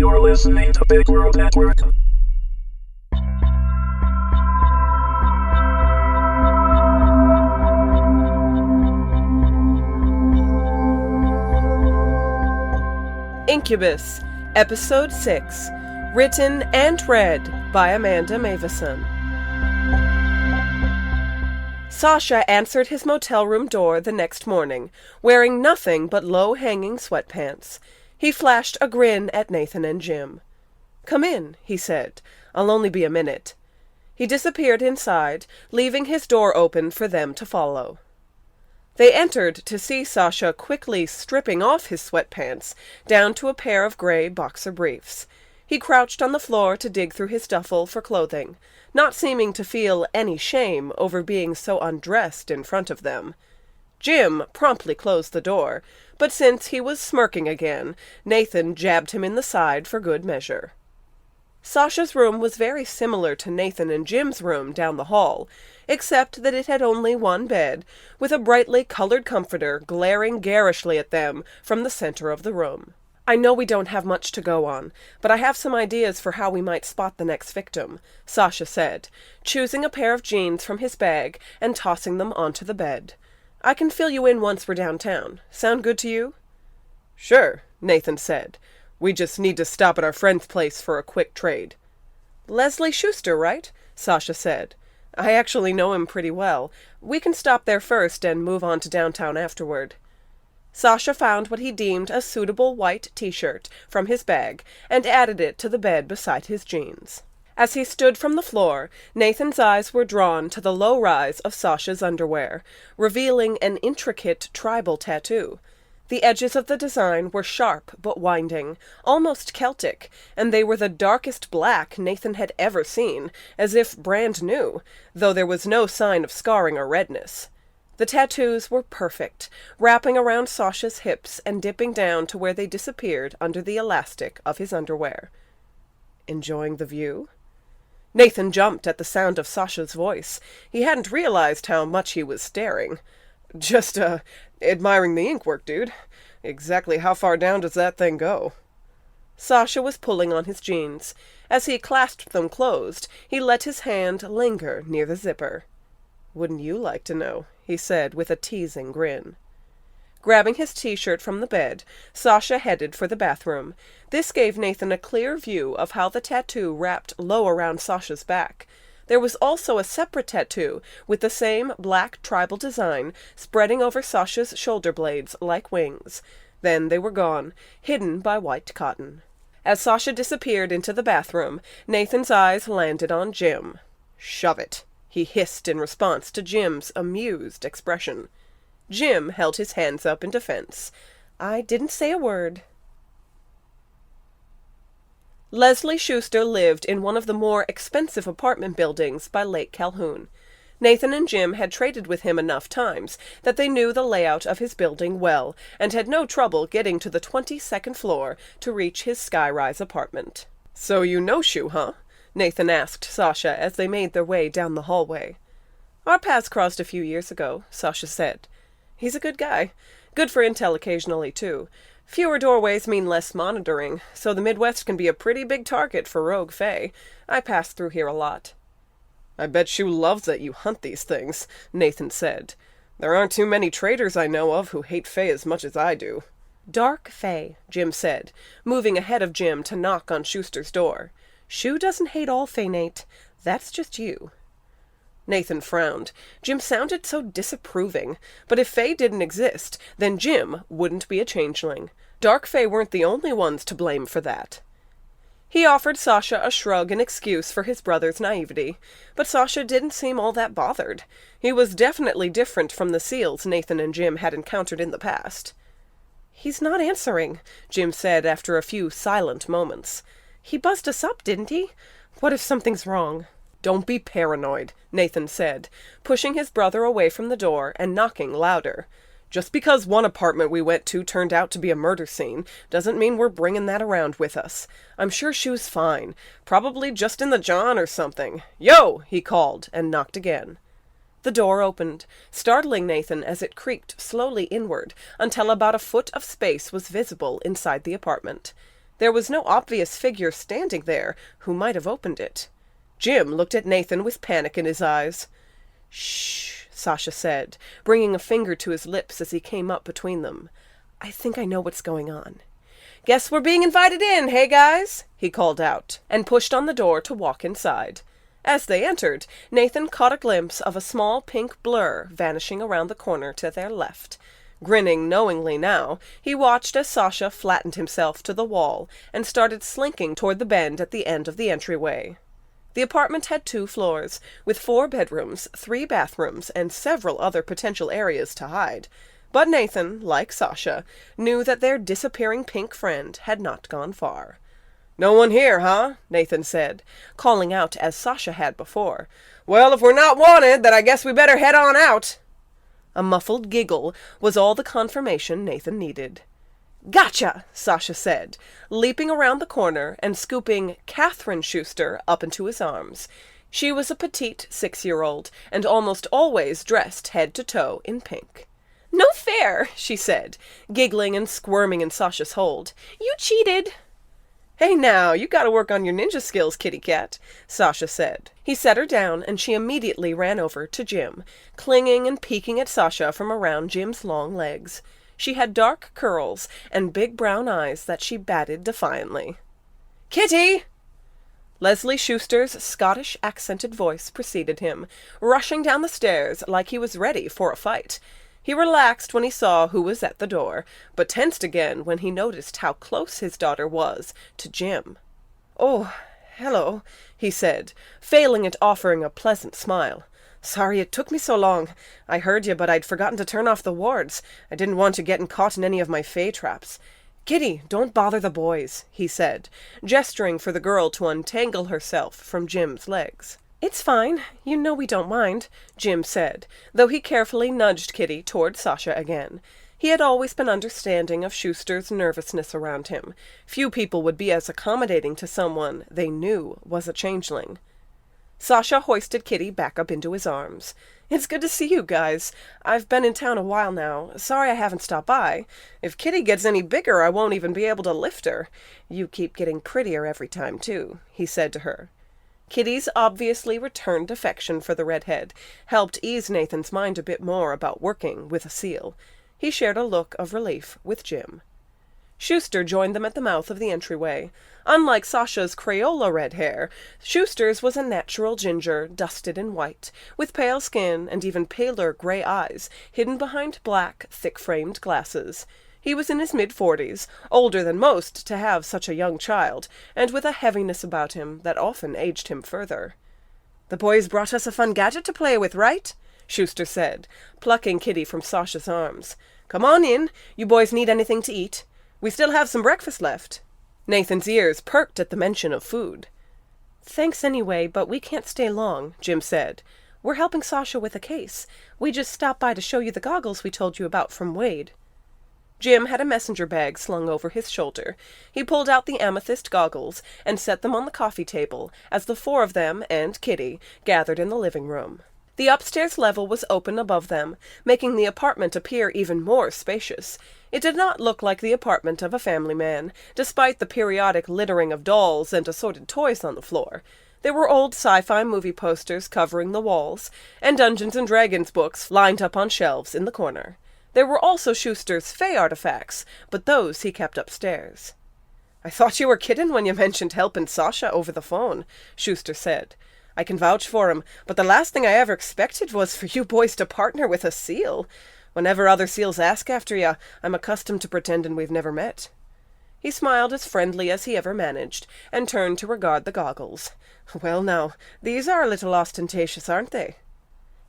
You're listening to Big World Network. Incubus, Episode 6, written and read by Amanda Meuwissen. Sasha answered his motel room door the next morning, wearing nothing but low-hanging sweatpants. He flashed a grin at Nathan and Jim. "Come in," he said. "I'll only be a minute." He disappeared inside, leaving his door open for them to follow. They entered to see Sasha quickly stripping off his sweatpants down to a pair of gray boxer briefs. He crouched on the floor to dig through his duffel for clothing, not seeming to feel any shame over being so undressed in front of them. Jim promptly closed the door, but since he was smirking again, Nathan jabbed him in the side for good measure. Sasha's room was very similar to Nathan and Jim's room down the hall, except that it had only one bed, with a brightly colored comforter glaring garishly at them from the center of the room. "I know we don't have much to go on, but I have some ideas for how we might spot the next victim," Sasha said, choosing a pair of jeans from his bag and tossing them onto the bed. "I can fill you in once we're downtown. Sound good to you?" "Sure," Nathan said. "We just need to stop at our friend's place for a quick trade." "Leslie Schuster, right?" Sasha said. "I actually know him pretty well. We can stop there first and move on to downtown afterward." Sasha found what he deemed a suitable white t-shirt from his bag and added it to the bed beside his jeans. As he stood from the floor, Nathan's eyes were drawn to the low rise of Sasha's underwear, revealing an intricate tribal tattoo. The edges of the design were sharp but winding, almost Celtic, and they were the darkest black Nathan had ever seen, as if brand new, though there was no sign of scarring or redness. The tattoos were perfect, wrapping around Sasha's hips and dipping down to where they disappeared under the elastic of his underwear. "Enjoying the view?" Nathan jumped at the sound of Sasha's voice. He hadn't realized how much he was staring. "Just, admiring the inkwork, dude. Exactly how far down does that thing go?" Sasha was pulling on his jeans. As he clasped them closed, he let his hand linger near the zipper. "Wouldn't you like to know?" he said with a teasing grin. Grabbing his t-shirt from the bed, Sasha headed for the bathroom. This gave Nathan a clear view of how the tattoo wrapped low around Sasha's back. There was also a separate tattoo with the same black tribal design spreading over Sasha's shoulder blades like wings. Then they were gone, hidden by white cotton. As Sasha disappeared into the bathroom, Nathan's eyes landed on Jim. "Shove it," he hissed in response to Jim's amused expression. Jim held his hands up in defense. "I didn't say a word." Leslie Schuster lived in one of the more expensive apartment buildings by Lake Calhoun. Nathan and Jim had traded with him enough times that they knew the layout of his building well and had no trouble getting to the 22nd floor to reach his skyrise apartment. "So you know Shu, huh?" Nathan asked Sasha as they made their way down the hallway. "Our paths crossed a few years ago," Sasha said. "He's a good guy. Good for intel occasionally, too. Fewer doorways mean less monitoring, so the Midwest can be a pretty big target for rogue fae. I pass through here a lot." "I bet Shu loves that you hunt these things," Nathan said. "There aren't too many traders I know of who hate fae as much as I do." "Dark fae," Jim said, moving ahead of Jim to knock on Schuster's door. "Shu doesn't hate all fae, Nate. That's just you." Nathan frowned. Jim sounded so disapproving. But if fae didn't exist, then Jim wouldn't be a changeling. Dark fae weren't the only ones to blame for that. He offered Sasha a shrug in excuse for his brother's naivety, but Sasha didn't seem all that bothered. He was definitely different from the seals Nathan and Jim had encountered in the past. "He's not answering," Jim said after a few silent moments. "He buzzed us up, didn't he? What if something's wrong?" "Don't be paranoid," Nathan said, pushing his brother away from the door and knocking louder. "Just because one apartment we went to turned out to be a murder scene doesn't mean we're bringing that around with us. I'm sure Shu's fine. Probably just in the John or something. Yo!" he called and knocked again. The door opened, startling Nathan as it creaked slowly inward until about a foot of space was visible inside the apartment. There was no obvious figure standing there who might have opened it. Jim looked at Nathan with panic in his eyes. "Shh," Sasha said, bringing a finger to his lips as he came up between them. "I think I know what's going on." "Guess we're being invited in, hey guys?" he called out, and pushed on the door to walk inside. As they entered, Nathan caught a glimpse of a small pink blur vanishing around the corner to their left. Grinning knowingly now, he watched as Sasha flattened himself to the wall and started slinking toward the bend at the end of the entryway. The apartment had 2 floors, with 4 bedrooms, 3 bathrooms, and several other potential areas to hide. But Nathan, like Sasha, knew that their disappearing pink friend had not gone far. "No one here, huh?" Nathan said, calling out as Sasha had before. "Well, if we're not wanted, then I guess we better head on out." A muffled giggle was all the confirmation Nathan needed. "Gotcha!" Sasha said, leaping around the corner and scooping Catherine Schuster up into his arms. She was a petite 6-year-old, and almost always dressed head to toe in pink. "No fair," she said, giggling and squirming in Sasha's hold. "You cheated." "Hey now, you gotta work on your ninja skills, kitty cat," Sasha said. He set her down, and she immediately ran over to Jim, clinging and peeking at Sasha from around Jim's long legs. She had dark curls and big brown eyes that she batted defiantly. "Kitty!" Leslie Schuster's Scottish-accented voice preceded him, rushing down the stairs like he was ready for a fight. He relaxed when he saw who was at the door, but tensed again when he noticed how close his daughter was to Jim. "Oh, hello," he said, failing at offering a pleasant smile. "Sorry it took me so long. I heard you, but I'd forgotten to turn off the wards. I didn't want you getting caught in any of my fey traps." "Kitty, don't bother the boys," he said, gesturing for the girl to untangle herself from Jim's legs. "It's fine. You know we don't mind," Jim said, though he carefully nudged Kitty toward Sasha again. He had always been understanding of Schuster's nervousness around him. Few people would be as accommodating to someone they knew was a changeling. Sasha hoisted Kitty back up into his arms. "It's good to see you guys. I've been in town a while now. Sorry I haven't stopped by. If Kitty gets any bigger, I won't even be able to lift her. You keep getting prettier every time, too," he said to her. Kitty's obviously returned affection for the redhead helped ease Nathan's mind a bit more about working with a seal. He shared a look of relief with Jim. Schuster joined them at the mouth of the entryway. Unlike Sasha's Crayola red hair, Schuster's was a natural ginger, dusted in white, with pale skin and even paler gray eyes, hidden behind black, thick-framed glasses. He was in his mid-40s, older than most to have such a young child, and with a heaviness about him that often aged him further. "The boys brought us a fun gadget to play with, right?" Schuster said, plucking Kitty from Sasha's arms. "Come on in. You boys need anything to eat? We still have some breakfast left." Nathan's ears perked at the mention of food. "Thanks anyway, but we can't stay long," Jim said. "We're helping Sasha with a case. We just stopped by to show you the goggles we told you about from Wade." Jim had a messenger bag slung over his shoulder. He pulled out the amethyst goggles and set them on the coffee table as the 4 of them and Kitty gathered in the living room. The upstairs level was open above them, making the apartment appear even more spacious. It did not look like the apartment of a family man, despite the periodic littering of dolls and assorted toys on the floor. There were old sci-fi movie posters covering the walls, and Dungeons and Dragons books lined up on shelves in the corner. There were also Schuster's fey artifacts, but those he kept upstairs. "I thought you were kidding when you mentioned helping Sasha over the phone," Schuster said. "I can vouch for him, but the last thing I ever expected was for you boys to partner with a seal. Whenever other seals ask after you, I'm accustomed to pretending we've never met." He smiled as friendly as he ever managed, and turned to regard the goggles. "Well now, these are a little ostentatious, aren't they?"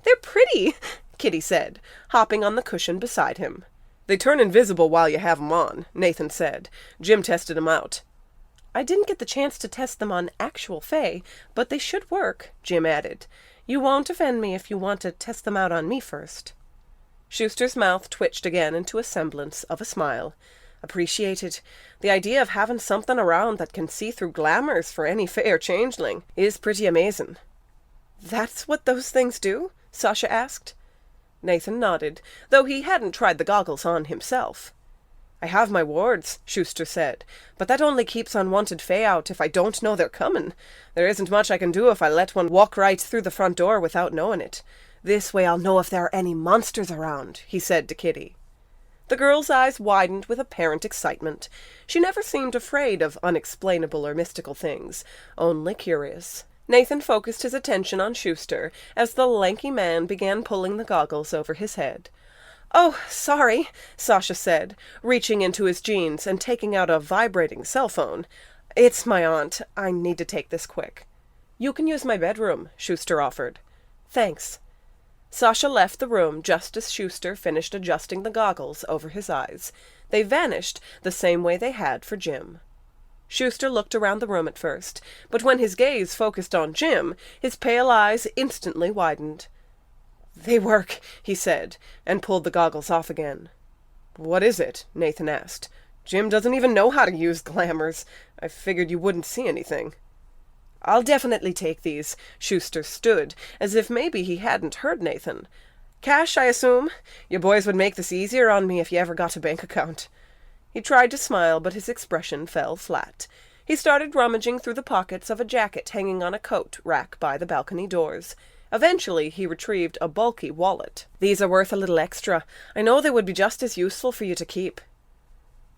"They're pretty," Kitty said, hopping on the cushion beside him. "They turn invisible while you have 'em on," Nathan said. "Jim tested 'em out." "I didn't get the chance to test them on actual fey, but they should work," Jim added. "You won't offend me if you want to test them out on me first." Schuster's mouth twitched again into a semblance of a smile. "Appreciate it. The idea of having something around that can see through glamours for any fey or changeling is pretty amazing." "That's what those things do?" Sasha asked. Nathan nodded, though he hadn't tried the goggles on himself. I have my wards, Schuster said, but that only keeps unwanted Fae out if I don't know they're coming. There isn't much I can do if I let one walk right through the front door without knowing it. This way I'll know if there are any monsters around, he said to Kitty. The girl's eyes widened with apparent excitement. She never seemed afraid of unexplainable or mystical things, only curious. Nathan focused his attention on Schuster as the lanky man began pulling the goggles over his head. "Oh, sorry," Sasha said, reaching into his jeans and taking out a vibrating cell phone. "It's my aunt. I need to take this quick." "You can use my bedroom," Schuster offered. "Thanks." Sasha left the room just as Schuster finished adjusting the goggles over his eyes. They vanished the same way they had for Jim. Schuster looked around the room at first, but when his gaze focused on Jim, his pale eyes instantly widened. "They work," he said, and pulled the goggles off again. "What is it?" Nathan asked. "Jim doesn't even know how to use glamours. I figured you wouldn't see anything." "I'll definitely take these." Schuster stood, as if maybe he hadn't heard Nathan. "Cash, I assume? You boys would make this easier on me if you ever got a bank account." He tried to smile, but his expression fell flat. He started rummaging through the pockets of a jacket hanging on a coat rack by the balcony doors. Eventually, he retrieved a bulky wallet. "These are worth a little extra. I know they would be just as useful for you to keep."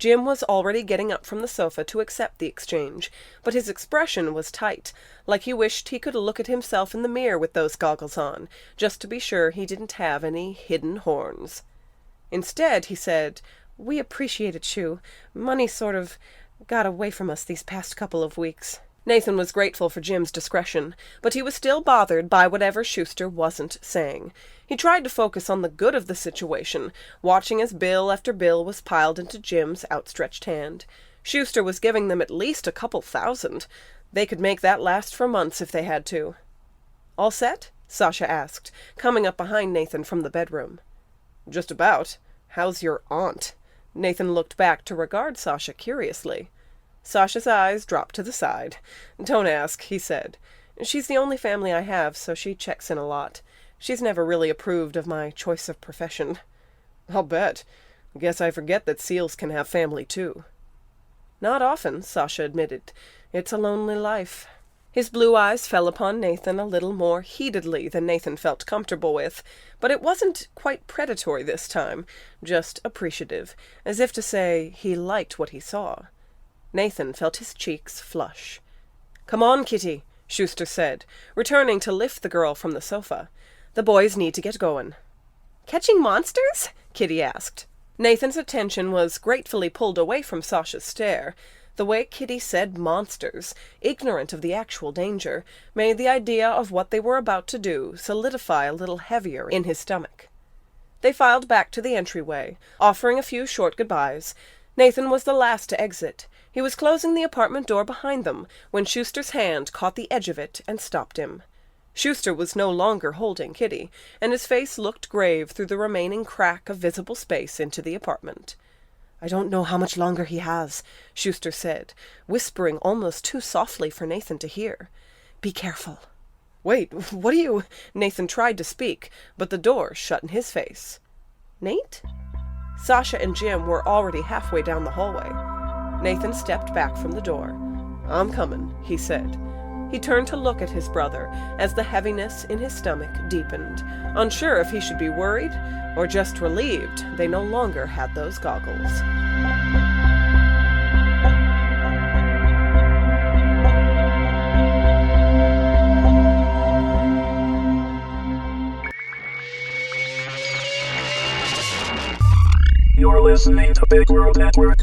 Jim was already getting up from the sofa to accept the exchange, but his expression was tight, like he wished he could look at himself in the mirror with those goggles on, just to be sure he didn't have any hidden horns. Instead, he said, "We appreciate it, Shu. Money sort of got away from us these past couple of weeks." Nathan was grateful for Jim's discretion, but he was still bothered by whatever Schuster wasn't saying. He tried to focus on the good of the situation, watching as bill after bill was piled into Jim's outstretched hand. Schuster was giving them at least a couple $1,000. They could make that last for months if they had to. "All set?" Sasha asked, coming up behind Nathan from the bedroom. "Just about. How's your aunt?" Nathan looked back to regard Sasha curiously. Sasha's eyes dropped to the side. "Don't ask," he said. "She's the only family I have, so she checks in a lot. She's never really approved of my choice of profession." "I'll bet. Guess I forget that seals can have family, too." "Not often," Sasha admitted. "It's a lonely life." His blue eyes fell upon Nathan a little more heatedly than Nathan felt comfortable with, but it wasn't quite predatory this time, just appreciative, as if to say he liked what he saw. Nathan felt his cheeks flush. "Come on, Kitty," Schuster said, returning to lift the girl from the sofa. "The boys need to get going." "Catching monsters?" Kitty asked. Nathan's attention was gratefully pulled away from Sasha's stare. The way Kitty said monsters, ignorant of the actual danger, made the idea of what they were about to do solidify a little heavier in his stomach. They filed back to the entryway, offering a few short goodbyes. Nathan was the last to exit. He was closing the apartment door behind them when Schuster's hand caught the edge of it and stopped him. Schuster was no longer holding Kitty, and his face looked grave through the remaining crack of visible space into the apartment. "I don't know how much longer he has," Schuster said, whispering almost too softly for Nathan to hear. "Be careful." "Wait, what are you—" Nathan tried to speak, but the door shut in his face. "Nate?" Sasha and Jim were already halfway down the hallway. Nathan stepped back from the door. "I'm coming," he said. He turned to look at his brother as the heaviness in his stomach deepened, unsure if he should be worried or just relieved they no longer had those goggles. You're listening to Big World Network.